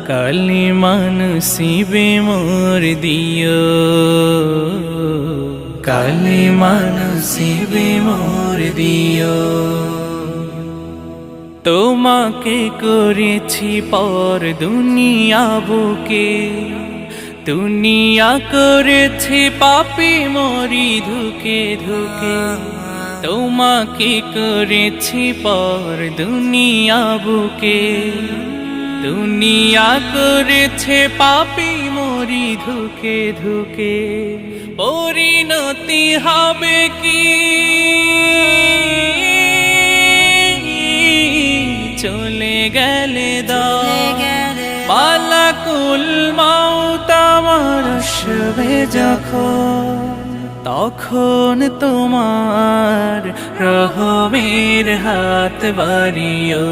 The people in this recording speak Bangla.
কালিমা নসিবে মোর দিও, কালিমা নসিবে মোর দিও। তোমাকে করেছি পর দুনিয়া বুকে, দুনিয়া করেছি পাপী মরি ধুকে ধুকে। তোমাকে করেছি পর দুনিয়া বুকে, দুনিয়া করেছে পাপী মরি ধুকে ধুকে। পরিণতি হবে কি চলে গেলে দাও, মালাকুল মাউত আমার আসবে যখন, তখন তোমার রহমের হাত বাড়িও।